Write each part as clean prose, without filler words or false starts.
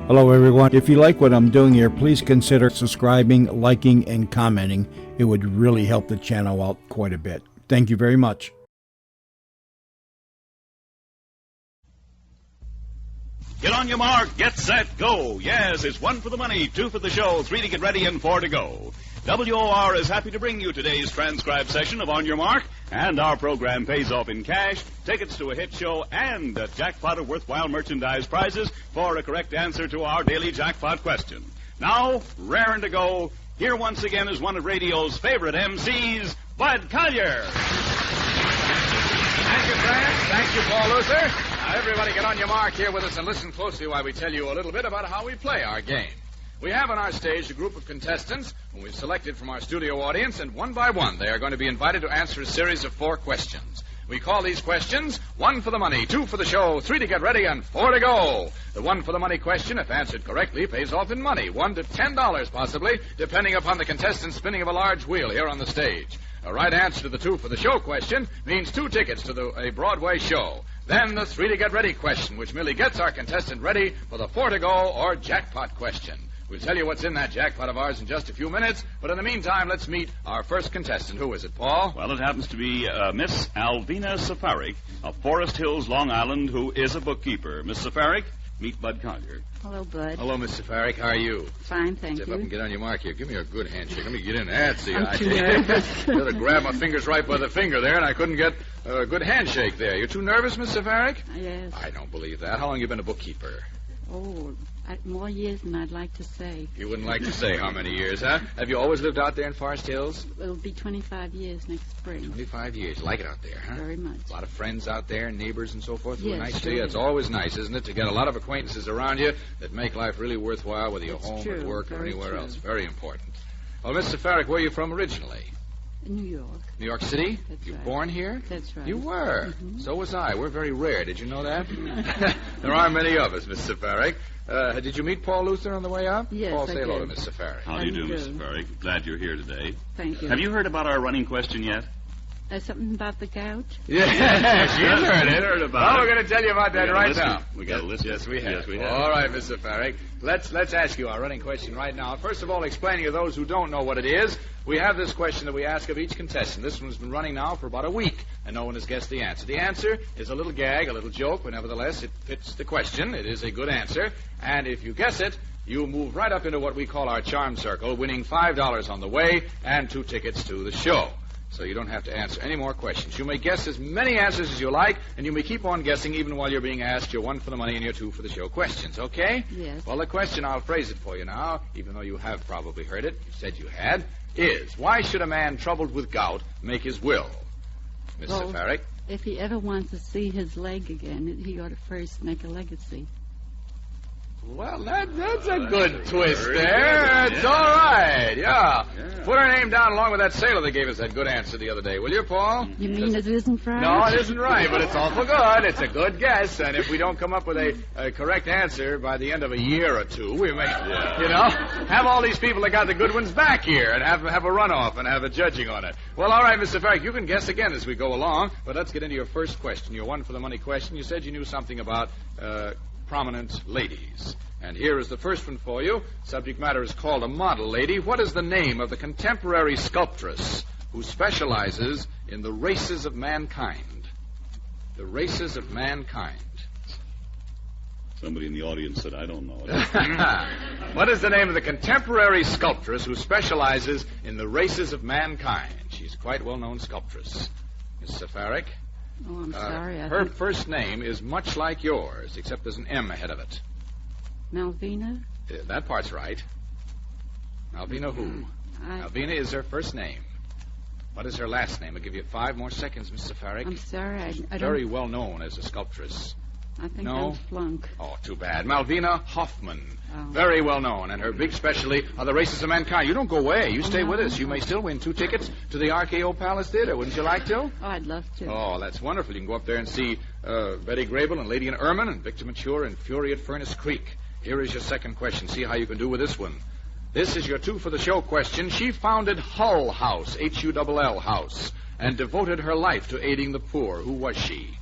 Hello, everyone. If you like what I'm doing here, please consider subscribing, liking, and commenting. It would really help the channel out quite a bit. Thank you very much. Get on your mark, get set, go. Yes, it's 1 for the money, 2 for the show, 3 to get ready, and 4 to go. WOR is happy to bring you today's transcribed session of On Your Mark, and our program pays off in cash, tickets to a hit show, and a jackpot of worthwhile merchandise prizes for a correct answer to our daily jackpot question. Now, raring to go, here once again is one of radio's favorite MCs, Bud Collyer. Thank you, Frank. Thank you, Paul Luther. Now, everybody get on your mark here with us and listen closely while we tell you a little bit about how we play our game. We have on our stage a group of contestants whom we've selected from our studio audience, and one by one they are going to be invited to answer a series of 4 questions. We call these questions 1 for the money, 2 for the show, 3 to get ready, and 4 to go. The 1 for the money question, if answered correctly, pays off in money, $1 to $10 possibly, depending upon the contestant's spinning of a large wheel here on the stage. A right answer to the 2 for the show question means 2 tickets to a Broadway show. Then the 3 to get ready question, which merely gets our contestant ready for the 4 to go or jackpot question. We'll tell you what's in that jackpot of ours in just a few minutes, but in the meantime, let's meet our first contestant. Who is it, Paul? Well, it happens to be Miss Alvina Safarik of Forest Hills, Long Island, who is a bookkeeper. Miss Safarik, meet Bud Collyer. Hello, Bud. Hello, Miss Safarik. How are you? Fine, thank Step you. up and get on your mark here. Give me a good handshake. Let me get in. That's the I'm too idea. nervous. I had to grab my fingers right by the finger there, and I couldn't get a good handshake there. You're too nervous, Miss Safarik? Yes. I don't believe that. How long have you been a bookkeeper? Oh, more years than I'd like to say. You wouldn't like to say how many years, huh? Have you always lived out there in Forest Hills? It'll be 25 years next spring. 25 years. You like it out there, huh? Very much. A lot of friends out there, neighbors and so forth who are Yes, nice sure. to you. It's always nice, isn't it, to get a lot of acquaintances around you that make life really worthwhile, whether you're It's home true, at work or very anywhere true. else. Very important. Well, Miss Safarik, where are you from originally? New York. New York City? That's You right. born here? That's right. You were. Mm-hmm. So was I. We're very rare. Did you know that? There aren't many of us, Miss Safarik. Did you meet Paul Luther on the way up? Yes, Paul, I say hello to did. Miss Safarik. How do you do, Miss Safarik? Glad you're here today. Thank you. Have you heard about our running question yet? Something about the gout? Yes, you heard it. Heard about Well, it. we're going to tell you about that right now. We got to listen. Yes, we have. Yes, we have. All right, Miss Safarik. Let's ask you our running question right now. First of all, explaining to those who don't know what it is, we have this question that we ask of each contestant. This one's been running now for about a week, and no one has guessed the answer. The answer is a little gag, a little joke, but nevertheless, it fits the question. It is a good answer. And if you guess it, you move right up into what we call our charm circle, winning $5 on the way and 2 tickets to the show. So you don't have to answer any more questions. You may guess as many answers as you like, and you may keep on guessing even while you're being asked your 1 for the money and your 2 for the show questions, okay? Yes. Well, the question, I'll phrase it for you now, even though you have probably heard it, you said you had, is, why should a man troubled with gout make his will? Miss Well, Safarik? If he ever wants to see his leg again, he ought to first make a legacy. Well, that's a good twist Very there. good, It's yeah. all right. Yeah. Yeah. Put her name down along with that sailor that gave us that good answer the other day, will you, Paul? You mean it isn't right? No, it isn't right, but it's awful good. It's a good guess, and if we don't come up with a correct answer by the end of a year or 2, we may, have all these people that got the good ones back here and have a runoff and have a judging on it. Well, all right, Mr. Farrick, you can guess again as we go along, but let's get into your first question, your 1 for the money question. You said you knew something about prominent ladies. And here is the first one for you. Subject matter is called a model lady. What is the name of the contemporary sculptress who specializes in the races of mankind? The races of mankind. Somebody in the audience said, I don't know it. What is the name of the contemporary sculptress who specializes in the races of mankind? She's a quite well-known sculptress. Miss Safarik? Oh, I'm sorry. Her first name is much like yours, except there's an M ahead of it. Malvina? That part's right. Malvina who? Malvina is her first name. What is her last name? I'll give you 5 more seconds, Miss Safarik. I'm sorry. I don't... Very well known as a sculptress. I think No? I'm flunk. Oh, too bad. Malvina Hoffman. Oh. Very well known. And her big specialty are the races of mankind. You don't go away. You stay with us. You may still win 2 tickets to the RKO Palace Theater. Wouldn't you like to? Oh, I'd love to. Oh, that's wonderful. You can go up there and see Betty Grable and Lady and Ermine and Victor Mature and Fury at Furnace Creek. Here is your second question. See how you can do with this one. This is your 2 for the show question. She founded Hull House, Hull House, and devoted her life to aiding the poor. Who was she?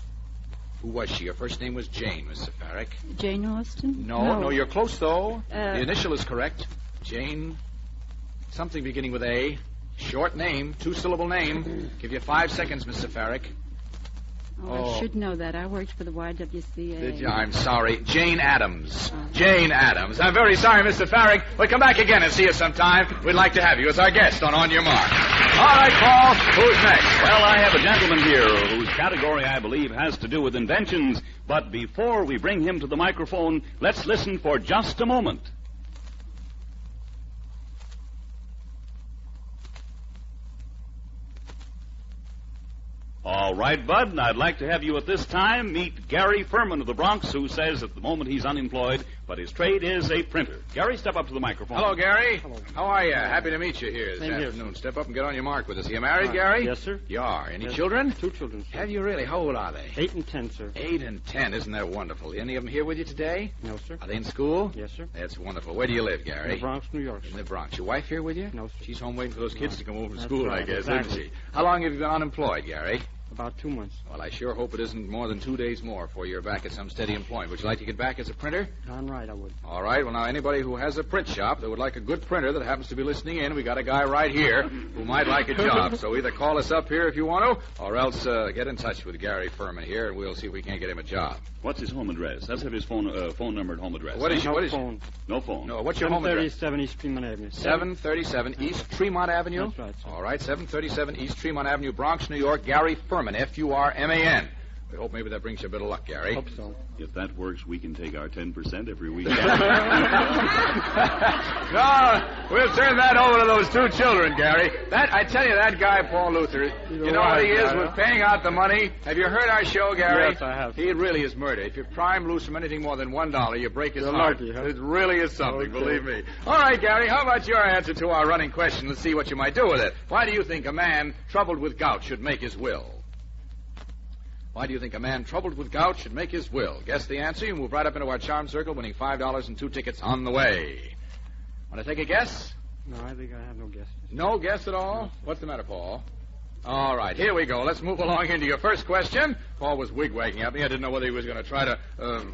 Who was she? Her first name was Jane, Mr. Farrick. Jane Austen? No, you're close, though. The initial is correct. Jane, something beginning with A. Short name, two-syllable name. Give you 5 seconds, Mr. Farrick. I should know that. I worked for the YWCA. I'm sorry. Jane Addams. Jane Addams. I'm very sorry, Mr. Farrick, but come back again and see us sometime. We'd like to have you as our guest on Your Mark. All right, Paul, who's next? Well, I have a gentleman here whose category, I believe, has to do with inventions. But before we bring him to the microphone, let's listen for just a moment. All right, Bud, I'd like to have you at this time meet Gary Furman of the Bronx, who says at the moment he's unemployed, but his trade is a printer. Gary, step up to the microphone. Hello, Gary. Hello. How are you? Happy to meet you here this afternoon. Step up and get on your mark with us. Are you married, Gary? Yes, sir. You are. Any Yes. children? 2 children, sir. Have you really? How old are they? 8 and 10, sir. 8 and 10. Isn't that wonderful? Any of them here with you today? No, sir. Are they in school? Yes, sir. That's wonderful. Where do you live, In Gary? the Bronx, New York, In sir. the Bronx. Your wife here with you? No, sir. She's home waiting for those kids to come home from That's school, right, I guess, exactly. isn't she? How long have you been unemployed, Gary? About 2 months. Well, I sure hope it isn't more than 2 days more before you're back at some steady employment. Would you like to get back as a printer? Darn right, I would. All right. Well, now, anybody who has a print shop that would like a good printer that happens to be listening in, we got a guy right here who might like a job. So either call us up here if you want to, or else get in touch with Gary Furman here, and we'll see if we can't get him a job. What's his home address? Let's have his phone number and home address. What is No what is phone. No phone. No, what's your home address? 737 East Tremont Avenue. 737 East Tremont Avenue? That's right, sir. All right, 737 East Tremont Avenue, Bronx, New York. Gary Furman, Furman. We hope maybe that brings you a bit of luck, Gary. Hope so. If that works, we can take our 10% every week. No, we'll turn that over to those 2 children, Gary. I tell you, that guy, Paul Luther, you know what he is with paying out the money? Have you heard our show, Gary? Yes, I have. He really is murder. If you pry him loose from anything more than $1, you break his You're heart. lucky, huh? It really is something, Okay. believe me. All right, Gary, how about your answer to our running question? Let's see what you might do with it. Why do you think a man troubled with gout should make his will? Why do you think a man troubled with gout should make his will? Guess the answer. You move right up into our charm circle, winning $5 and 2 tickets on the way. Want to take a guess? No, I think I have no guess. No guess at all? What's the matter, Paul? All right, here we go. Let's move along into your first question. Paul was wig-wagging at me. I didn't know whether he was going to try to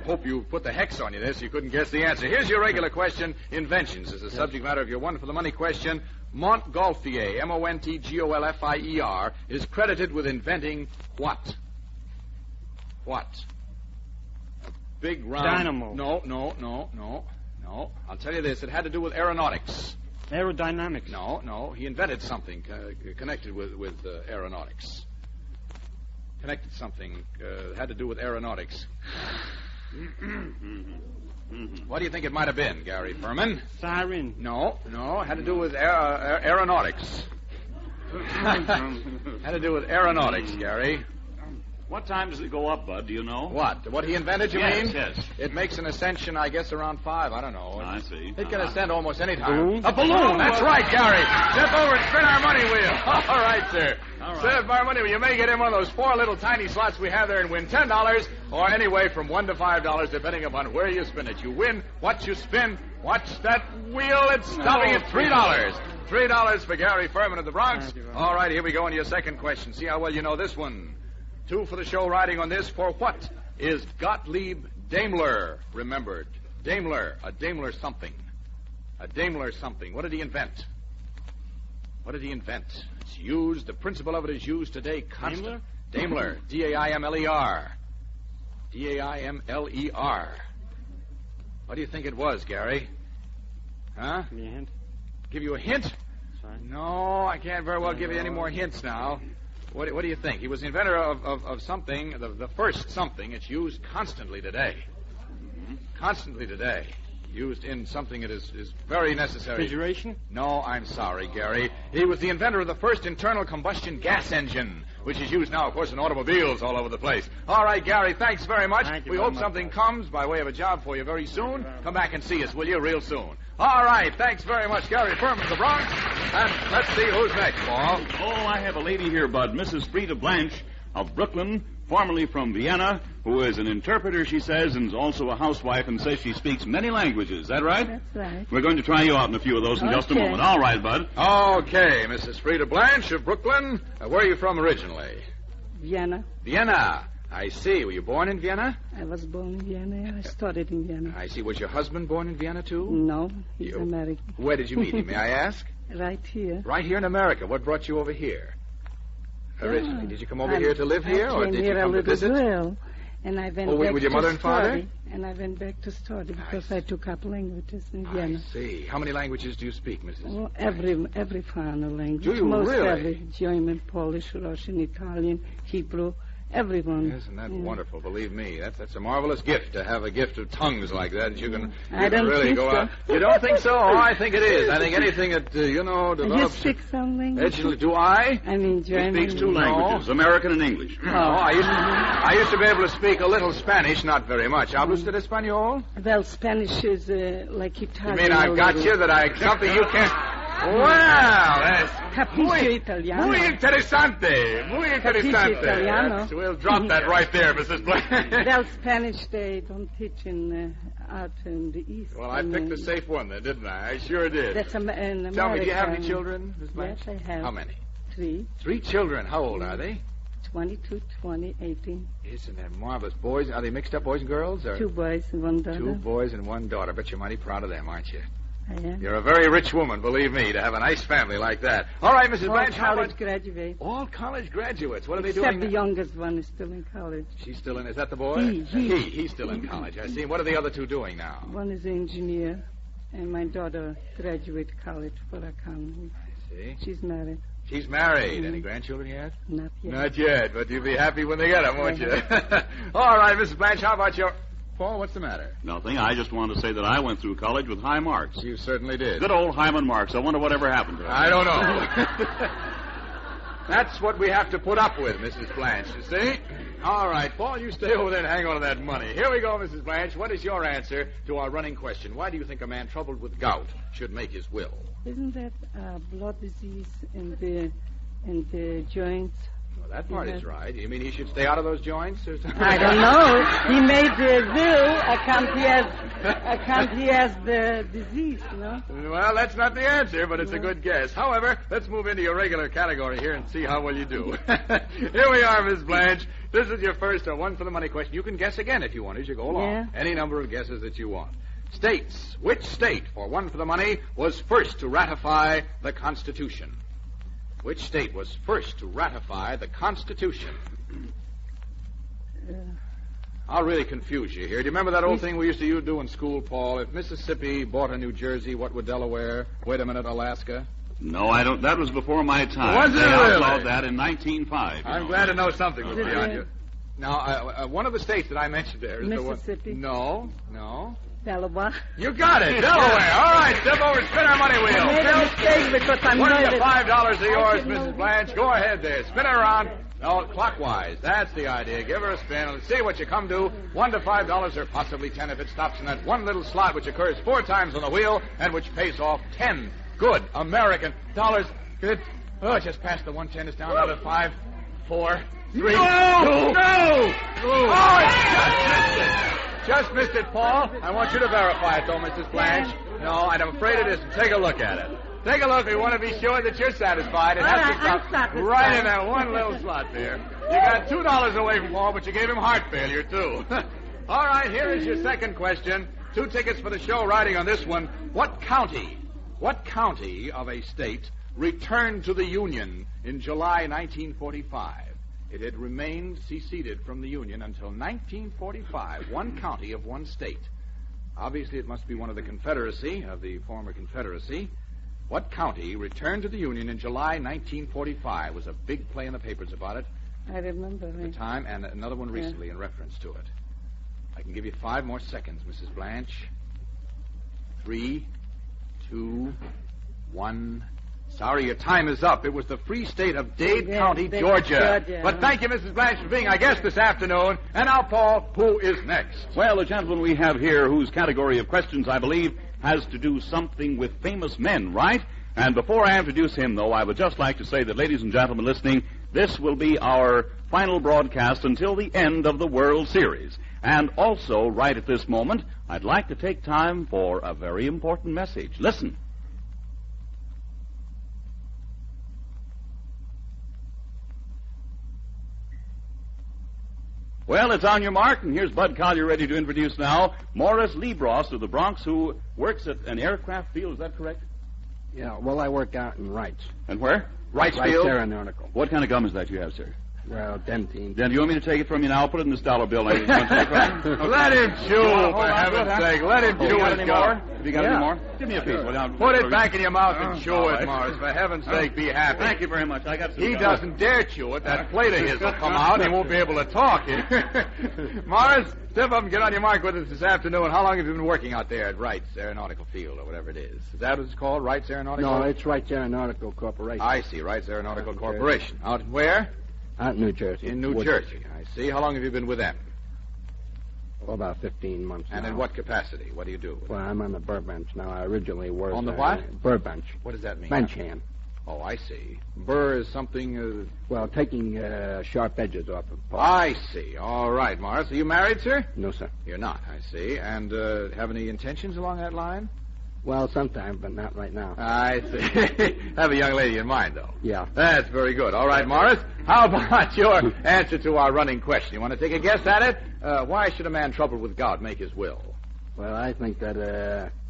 hope you put the hex on you there so you couldn't guess the answer. Here's your regular question. Inventions is the subject matter of your one for the money question. Montgolfier, Montgolfier, is credited with inventing what? What? A big round... Dynamo. No. I'll tell you this. It had to do with aeronautics. Aerodynamics. No. He invented something connected with aeronautics. Connected something had to do with aeronautics. What do you think it might have been, Gary Furman? Siren. No. It had to do with aeronautics. Had to do with aeronautics, Gary. What time does it go up, Bud? Do you know? What? What he invented, you Yes, mean? yes. It makes an ascension, I guess, around 5. I don't know. I see. It can ascend almost any time. Balloon? A balloon! That's right, Gary. Step over and spin our money wheel. All right, sir. All right. Spin our money wheel. You may get in one of those 4 little tiny slots we have there and win $10, or anyway from $1 to $5, depending upon where you spin it. You win what you spin. Watch that wheel. It's stopping at $3. $3 for Gary Furman of the Bronx. Thank you very much. All right, here we go on your second question. See how well you know this one. 2 for the show riding on this. For what is Gottlieb Daimler remembered? Daimler, a Daimler something. A Daimler something. What did he invent? What did he invent? It's used, the principle of it is used today constantly. Daimler, D-A-I-M-L-E-R. D-A-I-M-L-E-R. What do you think it was, Gary? Huh? Give me a hint. Give you a hint? Sorry. No, I can't very well give you any more hints now. What do you think? He was the inventor of something, the first something. It's used constantly today. Constantly today. Used in something that is very necessary. Refrigeration? No, I'm sorry, Gary. He was the inventor of the first internal combustion gas engine, which is used now, of course, in automobiles all over the place. All right, Gary, thanks very much. Thank you We very hope much, something sir. comes by way of a job for you very soon. Come back and see us, will you, real soon. All right, thanks very much, Gary Furman of the Bronx. And let's see who's next, Paul. Oh, I have a lady here, Bud, Mrs. Frida Blanche of Brooklyn, formerly from Vienna, who is an interpreter, she says, and is also a housewife, and says she speaks many languages. Is that right? That's right. We're going to try you out in a few of those in just a Okay. moment. All right, Bud. Okay, Mrs. Frida Blanche of Brooklyn. Where are you from originally? Vienna. Vienna. I see. Were you born in Vienna? I was born in Vienna. I studied in Vienna. I see. Was your husband born in Vienna, too? No, he's You- American. Where did you meet him, may I ask? Right here. Right here in America. What brought you over here? Originally. Yeah. Did you come over here to live here, I or came did you here come a to little visit? girl, and I went Oh, back with your to mother and father? study. And I went back to study because I took up languages in I Vienna. see. How many languages do you speak, Mrs.? Well, every foreign language. Do you Most really? every. German, Polish, Russian, Italian, Hebrew, everyone. Isn't that Yeah. wonderful? Believe me, that's a marvelous gift to have a gift of tongues like that. You can, I you can don't really think go so. out. You don't think so? Oh, I think it is. I think anything that You develops. speak some language? Do I? I mean, German. He speaks two No. languages, American and English. Oh, I used to be able to speak a little Spanish, not very much. ¿Habla usted español? Well, Spanish is like You Italian. mean I've a got little. you that something you can't. Well, that's Capisce italiano. muy interesante. Muy interesante. italiano. We'll drop that right there, Mrs. Blanche. Well, Spanish they don't teach in out in the East. Well, I picked a safe one then, didn't I? I sure did. That's in America. Tell me, do you have any children, Miss Blanche? Yes, I have. How many? 3, 3 children. How old are they? 22, 20, 18. Isn't that marvelous? Boys, are they mixed up boys and girls? Or 2 boys and 1 daughter. 2 boys and 1 daughter. Bet you're mighty proud of them, aren't you? I am. You're a very rich woman, believe me, to have a nice family like that. All right, Mrs. All Blanche, how college about... graduates. All college graduates. What are they Except doing the now? youngest one is still in college. She's still in... Is that the boy? He. He's still in college. I see. What are the other 2 doing now? One is an engineer, and my daughter graduated college for accounting. See? She's married. She's married. Any grandchildren yet? Not yet. Not yet, but you'll be happy when they get them, won't you? All right, Mrs. Blanche, how about your... Paul, what's the matter? Nothing. I just wanted to say that I went through college with high marks. You certainly did. Good old Hyman Marks. I wonder whatever happened to him. I don't know. That's what we have to put up with, Mrs. Blanche, you see? All right, Paul, you stay over there and hang on to that money. Here we go, Mrs. Blanche. What is your answer to our running question? Why do you think a man troubled with gout should make his will? Isn't that blood disease in the joints? Well, that part is right. You mean he should stay out of those joints? Or something? I don't know. He made the will. I can't he has the disease, you know? Well, that's not the answer, but it's a good guess. However, let's move into your regular category here and see how well you do. Here we are, Miss Blanche. This is your first one for the money question. You can guess again if you want as you go along. Yeah. Any number of guesses that you want. States. Which state, for one for the money, was first to ratify the Constitution? Which state was first to ratify the Constitution? I'll really confuse you here. Do you remember that old thing we used to do in school, Paul? If Mississippi bought a New Jersey, what would Delaware? Wait a minute, Alaska? No, I don't. That was before my time. Was it They really? outlawed that in 1905. I'm glad to know something was beyond you. Now, one of the states that I mentioned there is Mississippi. the one... No. Delaware. You got it, Delaware. All right, step over and spin our money wheel. I made a mistake because I'm What is the nervous. $5 of yours, should know Mrs. Blanche? Go ahead there. Spin it around. No, clockwise. That's the idea. Give her a spin. Let's see what you come to. $1 to $5 or possibly 10 if it stops in that one little slot which occurs 4 times on the wheel and which pays off 10 good American dollars. Good. Oh, it just passed the 110. It's down out of 5, 4, 3, 2. No! Oh, it's just missed it, Paul. I want you to verify it, though, Mrs. Blanche. No, and I'm afraid it isn't. Take a look at it. Take a look. We want to be sure that you're satisfied. It All has right, to stop I'm satisfied. right in that one little slot there. You got $2 away from Paul, but you gave him heart failure, too. All right, here is your second question. 2 tickets for the show riding on this one. What county of a state returned to the Union in July 1945? It had remained seceded from the Union until 1945, one county of one state. Obviously, it must be one of the Confederacy, of the former Confederacy. What county returned to the Union in July 1945? Was a big play in the papers about it I remember. at the time, and another one recently in reference to it. I can give you 5 more seconds, Mrs. Blanche. 3, 2, 1... Sorry, your time is up. It was the Free State of Dade County, Georgia. But thank you, Mrs. Blanche, for being our guest this afternoon. And now, Paul, who is next? Well, the gentleman we have here, whose category of questions, I believe, has to do something with famous men, right? And before I introduce him, though, I would just like to say that, ladies and gentlemen listening, this will be our final broadcast until the end of the World Series. And also, right at this moment, I'd like to take time for a very important message. Listen. Well, it's on your mark, and here's Bud Collyer ready to introduce now Morris Lebross of the Bronx, who works at an aircraft field. Is that correct? Yeah, well, I work out in Wrights. And where? Wrights Aeronautical. What kind of gum is that you have, sir? Well, dentine. Then do you want me to take it from you now? I'll put it in this dollar bill. Let him chew, for heaven's sake. Let him chew got his any gum. more? Have you got any more? Give me a piece. Put it back in your mouth and chew it, Morris. For heaven's sake, be happy. Thank you very much. I got some He gum. doesn't dare chew it. That plate of his will come out, and he won't be able to talk. Morris, step up and get on your mark with us this afternoon. How long have you been working out there at Wrights Aeronautical Field, or whatever it is? Is that what it's called, Wrights Aeronautical? No, it's Wrights Aeronautical Corporation. I see, Wrights Aeronautical Corporation. Out where? Out in New Jersey. In New Jersey, I see. How long have you been with them? Well, about 15 months And now. in what capacity? What do you do? Well, I'm on the burr bench now. I originally was... On the what? Burr bench. What does that mean? Bench hand. Oh, I see. Burr is something... Well, taking sharp edges off of poles. I see. All right, Morris. Are you married, sir? No, sir. You're not, I see. And have any intentions along that line? Well, sometime, but not right now. I see. Have a young lady in mind, though. Yeah. That's very good. All right, Morris. How about your answer to our running question? You want to take a guess at it? Why should a man troubled with gout make his will? Well, I think that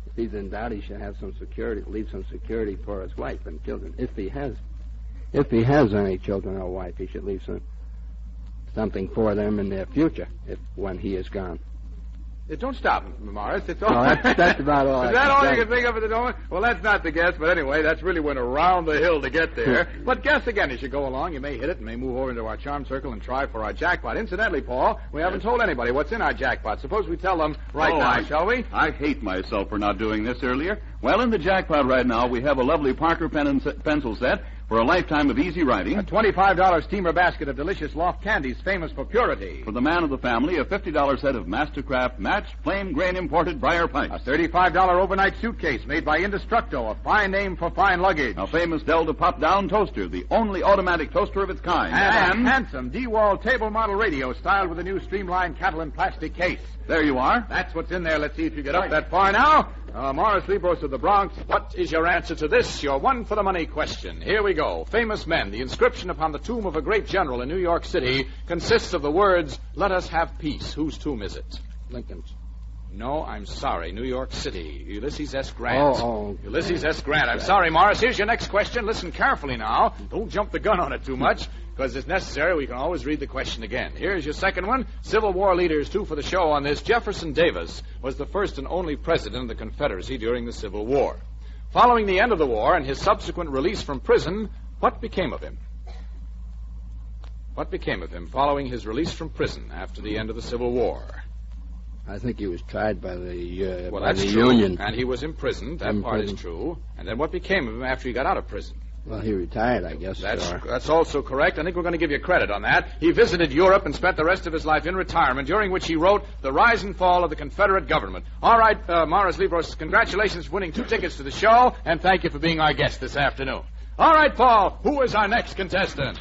if he's in doubt, he should have some security, leave some security for his wife and children. If he has any children or wife, he should leave something for them in their future when he is gone. Don't stop, Morris. It's all. No, that's about all. Is that all you can think of at the moment? Well, that's not the guess, but anyway, that's really went around the hill to get there. But guess again as you go along. You may hit it and may move over into our charm circle and try for our jackpot. Incidentally, Paul, we haven't told anybody what's in our jackpot. Suppose we tell them right now, shall we? I hate myself for not doing this earlier. Well, in the jackpot right now, we have a lovely Parker pen and pencil set for a lifetime of easy writing. A $25 steamer basket of delicious loft candies famous for purity. For the man of the family, a $50 set of Mastercraft matched plain grain imported briar pipes. A $35 overnight suitcase made by Indestructo, a fine name for fine luggage. A famous Delta pop-down toaster, the only automatic toaster of its kind. And a handsome D-wall table model radio styled with a new streamlined Catalan plastic case. There you are. That's what's in there. Let's see if you get up that far now. Morris Lebross of the Bronx, what is your answer to this, your one-for-the-money question? Here we go. Famous men. The inscription upon the tomb of a great general in New York City consists of the words, "Let us have peace." Whose tomb is it? Lincoln's. No, I'm sorry. New York City. Ulysses S. Grant. Oh. Ulysses S. Grant. I'm sorry, Morris. Here's your next question. Listen carefully now. Don't jump the gun on it too much, because if necessary, we can always read the question again. Here's your second one. Civil War leaders, too, for the show on this. Jefferson Davis was the first and only president of the Confederacy during the Civil War. Following the end of the war and his subsequent release from prison, what became of him? What became of him following his release from prison after the end of the Civil War? I think he was tried by the Well, by that's the true. Union. And he was imprisoned. That part is true. And then what became of him after he got out of prison? Well, he retired, I guess. That's also correct. I think we're going to give you credit on that. He visited Europe and spent the rest of his life in retirement, during which he wrote The Rise and Fall of the Confederate Government. All right, Morris Lebross, congratulations for winning 2 tickets to the show, and thank you for being our guest this afternoon. All right, Paul, who is our next contestant?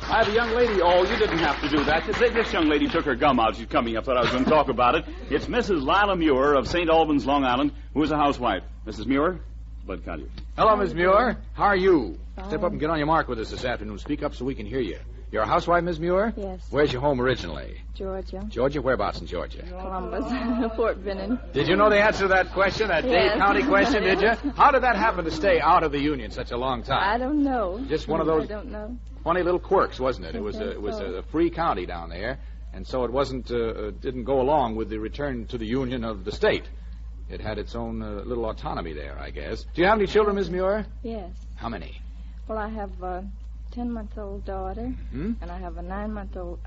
I have a young lady. Oh, you didn't have to do that. This young lady took her gum out. She's coming up. Thought I was going to talk about it. It's Mrs. Lila Muir of St. Albans, Long Island, who is a housewife. Mrs. Muir, Bud Collyer. Hello, Miss Muir. How are you? Fine. Step up and get on your mark with us this afternoon. Speak up so we can hear you. You're a housewife, Miss Muir? Yes. Where's your home originally? Georgia. Georgia? Whereabouts in Georgia? Columbus. Fort Benning. Did you know the answer to that question, that Dade Yes. County question, did you? How did that happen to stay out of the Union such a long time? I don't know. Just one of those- I don't know. Funny little quirks, wasn't it? It was I think so. a free county down there, and so it wasn't didn't go along with the return to the Union of the state. It had its own little autonomy there, I guess. Do you have any children, Miss Muir? Yes. How many? Well, I have a 10-month-old daughter, Hmm? and I have a 9-year-old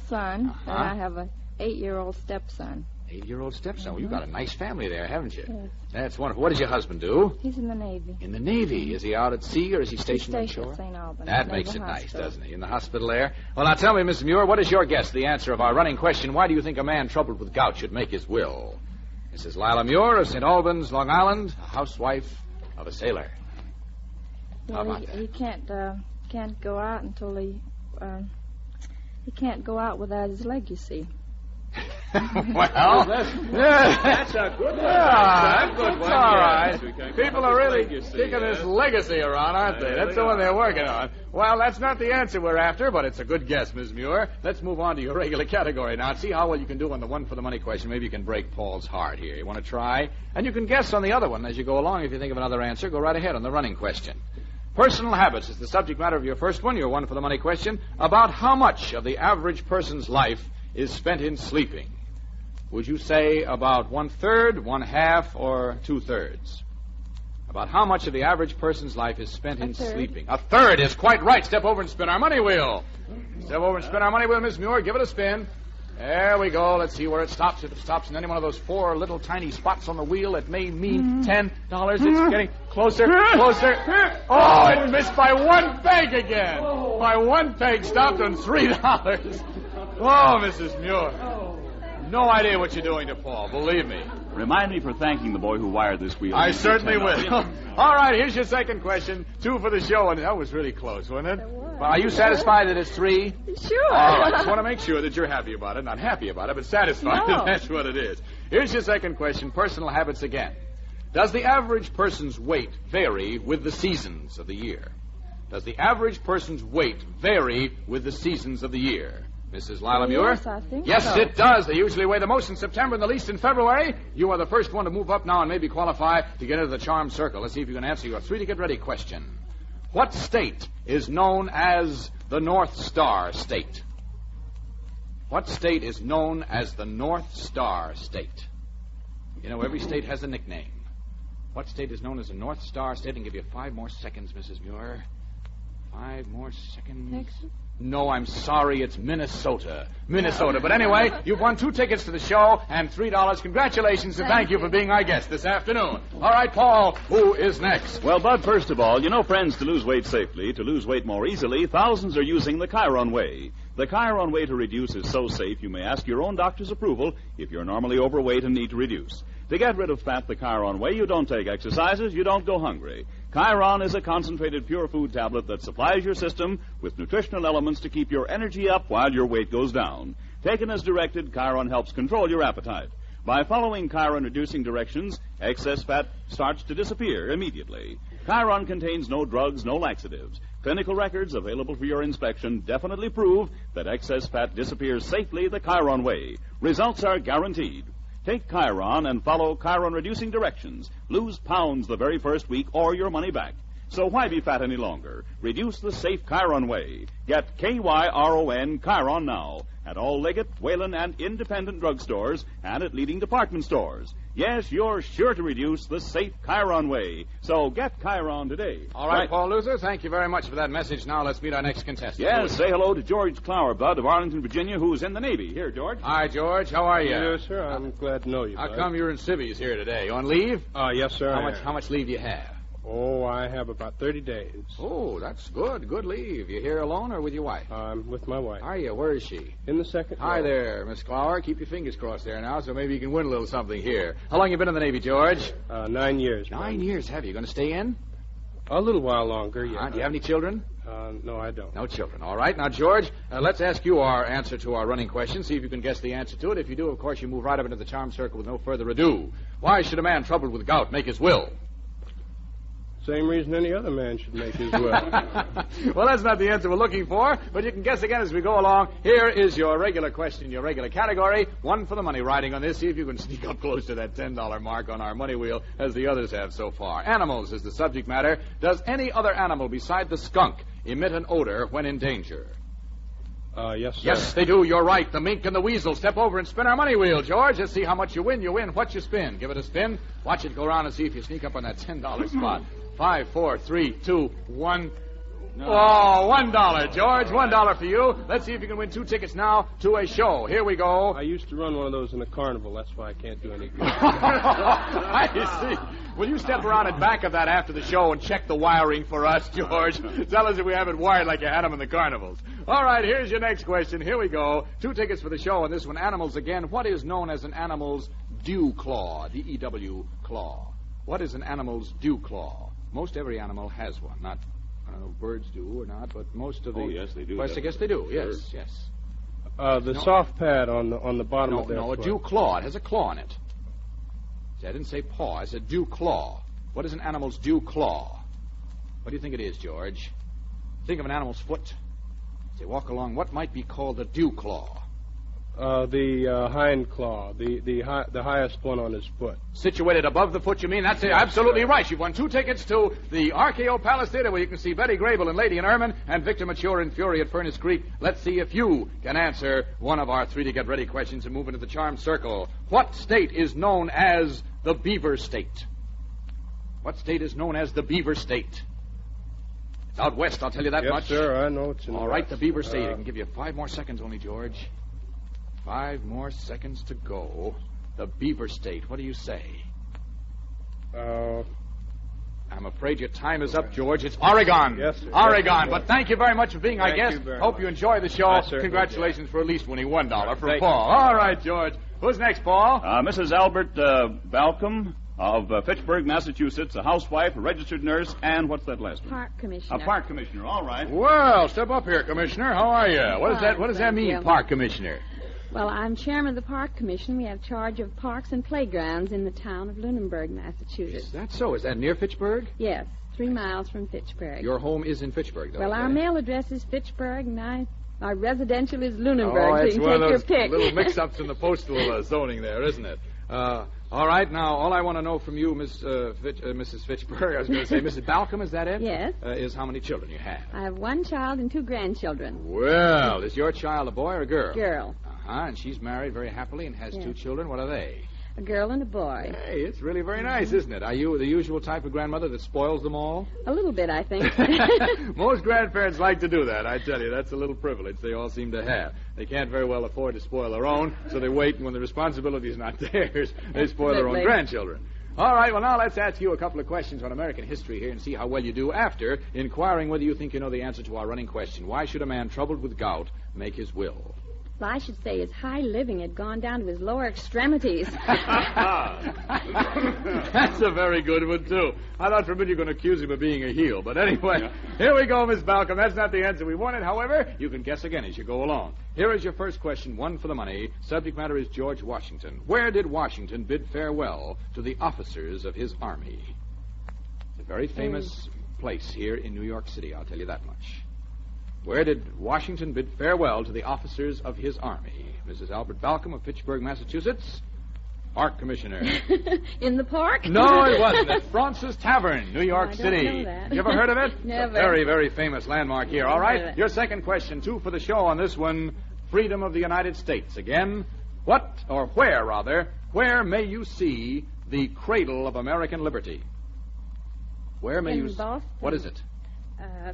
son, Uh-huh. and I have a 8-year-old stepson. 8-year-old stepson. Well, you've got a nice family there, haven't you? Yes. That's wonderful. What does your husband do? He's in the Navy. In the Navy. Is he out at sea, or is he He's stationed on stationed shore? at St. Albans. That Naval makes it nice, Hospital. doesn't he? In the hospital there. Well, now tell me, Mrs. Muir, what is your guess, the answer of our running question? Why do you think a man troubled with gout should make his will? Mrs. Lila Muir of St. Albans, Long Island, a housewife of a sailor. How Well, about he that? can't go out until he can't go out without his leg, you see. Well, that's a good one. Yeah, that's good one. All right. People are really kicking this legacy around, aren't they? That's the one they're working on. Well, that's not the answer we're after, but it's a good guess, Ms. Muir. Let's move on to your regular category now. See how well you can do on the one for the money question. Maybe you can break Paul's heart here. You want to try? And you can guess on the other one as you go along. If you think of another answer, go right ahead on the running question. Personal habits is the subject matter of your first one, your one for the money question. About how much of the average person's life is spent in sleeping? Would you say about 1/3, 1/2, or 2/3? About how much of the average person's life is spent in sleeping? 1/3 is quite right. Step over and spin our money wheel. Step over and spin our money wheel, Miss Muir. Give it a spin. There we go. Let's see where it stops. If it stops in any one of those 4 little tiny spots on the wheel, it may mean $10. It's getting closer, closer. Oh, it missed by 1 peg again. By 1 peg, stopped on $3. Oh, Mrs. Muir. No idea what you're doing to Paul, believe me. Remind me for thanking the boy who wired this wheel. I certainly will. All right, here's your second question. 2 for the show, and that was really close, wasn't it? Well, are you satisfied that it's 3? Sure. All right, just want to make sure that you're happy about it. Not happy about it, but satisfied that that's what it is. Here's your second question, personal habits again. Does the average person's weight vary with the seasons of the year? Does the average person's weight vary with the seasons of the year? Mrs. Lila Muir? Yes, I think Yes, so. it does. They usually weigh the most in September and the least in February. You are the first one to move up now and maybe qualify to get into the charm circle. Let's see if you can answer your 3 to get ready question. What state is known as the North Star State? What state is known as the North Star State? You know, every state has a nickname. What state is known as the North Star State? And give you 5 more seconds, Mrs. Muir. 5 more seconds. Texas? No, I'm sorry, it's Minnesota. Minnesota. But anyway, you've won 2 tickets to the show and $3. Congratulations and thank you for being our guest this afternoon. All right, Paul, who is next? Well, Bud, first of all, you know, friends, to lose weight safely, to lose weight more easily, thousands are using the Chiron Way. The Chiron Way to reduce is so safe, you may ask your own doctor's approval if you're normally overweight and need to reduce. To get rid of fat the Chiron Way, you don't take exercises, you don't go hungry. Chiron is a concentrated pure food tablet that supplies your system with nutritional elements to keep your energy up while your weight goes down. Taken as directed, Chiron helps control your appetite. By following Chiron reducing directions, excess fat starts to disappear immediately. Chiron contains no drugs, no laxatives. Clinical records available for your inspection definitely prove that excess fat disappears safely the Chiron Way. Results are guaranteed. Take Chiron and follow Chiron reducing directions. Lose pounds the very first week or your money back. So why be fat any longer? Reduce the safe Chiron Way. Get Kyron Chiron now at all Leggett, Whalen, and independent drugstores and at leading department stores. Yes, you're sure to reduce the safe Chiron Way. So get Chiron today. All right, Paul Luther, thank you very much for that message. Now let's meet our next contestant. Yes, say hello to George Clower, Bud, of Arlington, Virginia, who's in the Navy. Here, George. Hi, George. How are you? Yes, sir. I'm glad to know you. How Bud. come you're in civvies here today? You on leave? Yes, sir. How much leave do you have? Oh, I have about 30 days. Oh, that's good. Good leave. You here alone or with your wife? I'm with my wife. Are you? Where is she? In the second Hi row. there, Miss Clower. Keep your fingers crossed there now, so maybe you can win a little something here. How long you been in the Navy, George? 9 years. 9 years, have you? Going to stay in? A little while longer, yeah. Do you have any children? No, I don't. No children. All right. Now, George, let's ask you our answer to our running question. See if you can guess the answer to it. If you do, of course, you move right up into the charm circle with no further ado. Why should a man troubled with gout make his will? Same reason any other man should make his will. Well, that's not the answer we're looking for, but you can guess again as we go along. Here is your regular question, your regular category. One for the money riding on this. See if you can sneak up close to that $10 mark on our money wheel as the others have so far. Animals is the subject matter. Does any other animal beside the skunk emit an odor when in danger? Yes, sir. Yes, they do. You're right. The mink and the weasel. Step over and spin our money wheel, George. Let's see how much you win. You win. What you spin? Give it a spin. Watch it go around and see if you sneak up on that $10 spot. 5, 4, 3, 2, 1. No. Oh, $1, George. $1 for you. Let's see if you can win 2 tickets now to a show. Here we go. I used to run one of those in a carnival. That's why I can't do any good. I see. Will you step around and back of that after the show and check the wiring for us, George? Tell us if we have it wired like you had them in the carnivals. All right, here's your next question. Here we go. 2 tickets for the show, and this one, animals again. What is known as an animal's dew claw? D-E-W, claw. What is an animal's dew claw? Most every animal has one. Not, I don't know if birds do or not, but most of the... Oh, yes, they do. Well, I guess they do. Yes, yes. The soft pad on the bottom of their No, a foot. dew claw. It has a claw in it. See, I didn't say paw. I said dew claw. What is an animal's dew claw? What do you think it is, George? Think of an animal's foot. Say, walk along. What might be called a dew claw? The hind claw, the highest one on his foot. Situated above the foot, you mean? That's absolutely right. You've won 2 tickets to the RKO Palace Theater, where you can see Betty Grable and Lady and Ermine and Victor Mature and Fury at Furnace Creek. Let's see if you can answer one of our 3 to get ready questions and move into the charm circle. What state is known as the Beaver State? What state is known as the Beaver State? It's out west, I'll tell you that much. Yes, sir, I know it's in All the right, west. the Beaver State. I can give you 5 more seconds only, George. 5 more seconds to go. The Beaver State. What do you say? I'm afraid your time is up, George. It's Oregon. Yes, sir. Oregon. Yes, But thank you very much for being our Thank guest. you very Hope much. you enjoy the show. I certainly Congratulations for at least winning $1 from Thank Paul. you. All right, George. Who's next, Paul? Mrs. Albert Balcom of Fitchburg, Massachusetts, a housewife, a registered nurse, and what's that last one? Park Commissioner. A park commissioner. All right. Well, step up here, Commissioner. How are you? What does that Thank mean, you. Park Commissioner? Well, I'm chairman of the Park Commission. We have charge of parks and playgrounds in the town of Lunenburg, Massachusetts. Is that so? Is that near Fitchburg? Yes, 3 miles from Fitchburg. Your home is in Fitchburg, though. Well, our okay? mail address is Fitchburg, and our residential is Lunenburg, Oh, so it's you one can of take your those pick. little mix-ups in the postal zoning there, isn't it? All right, now, all I want to know from you, Mrs. Fitchburg, I was going to say, Mrs. Balcom, is that it? Yes. Is how many children you have. I have 1 child and 2 grandchildren. Well, is your child a boy or a girl? Girl. Uh-huh, and she's married very happily and has Yes. 2 children. What are they? A girl and a boy. Hey, it's really very nice, isn't it? Are you the usual type of grandmother that spoils them all? A little bit, I think. Most grandparents like to do that, I tell you. That's a little privilege they all seem to have. They can't very well afford to spoil their own, so they wait, and when the responsibility is not theirs, they spoil their own Absolutely. grandchildren. All right, well, now let's ask you a couple of questions on American history here and see how well you do after inquiring whether you think you know the answer to our running question. Why should a man troubled with gout make his will? Well, I should say his high living had gone down to his lower extremities. That's a very good one, too. I thought for a minute you were going to accuse him of being a heel. But anyway, Here we go, Miss Balcom. That's not the answer we wanted. However, you can guess again as you go along. Here is your first question, 1 for the money. Subject matter is George Washington. Where did Washington bid farewell to the officers of his army? It's a very famous place here in New York City, I'll tell you that much. Where did Washington bid farewell to the officers of his army? Mrs. Albert Balcom of Fitchburg, Massachusetts. Park Commissioner. In the park? No, it wasn't. At Fraunces Tavern, New York I don't City. know that. You ever heard of it? Never. It's a very, very famous landmark here. All Never heard right. of it. Your second question, 2 for the show on this one. Freedom of the United States. Again, where may you see the cradle of American liberty? Where may In you... Boston. What is it?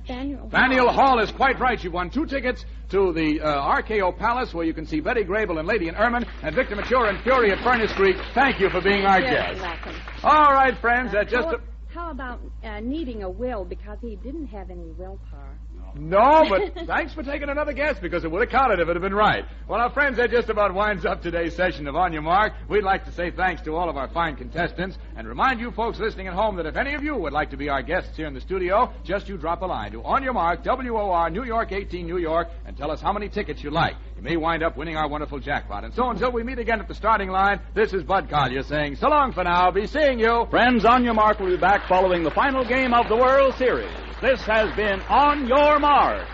Faneuil Hall is quite right. You've won 2 tickets to the RKO Palace, where you can see Betty Grable and Lady and Ermine and Victor Mature and Fury at Furnace Creek. Thank you for being our guest. Welcome. All right, friends. That's just How about needing a will because he didn't have any willpower? No, but thanks for taking another guess, because it would have counted if it had been right. Well, our friends, that just about winds up today's session of On Your Mark. We'd like to say thanks to all of our fine contestants and remind you folks listening at home that if any of you would like to be our guests here in the studio, just you drop a line to On Your Mark, WOR, New York 18, New York, and tell us how many tickets you like. You may wind up winning our wonderful jackpot. And so until we meet again at the starting line, this is Bud Collyer saying so long for now. Be seeing you. Friends, On Your Mark will be back following the final game of the World Series. This has been On Your Mark.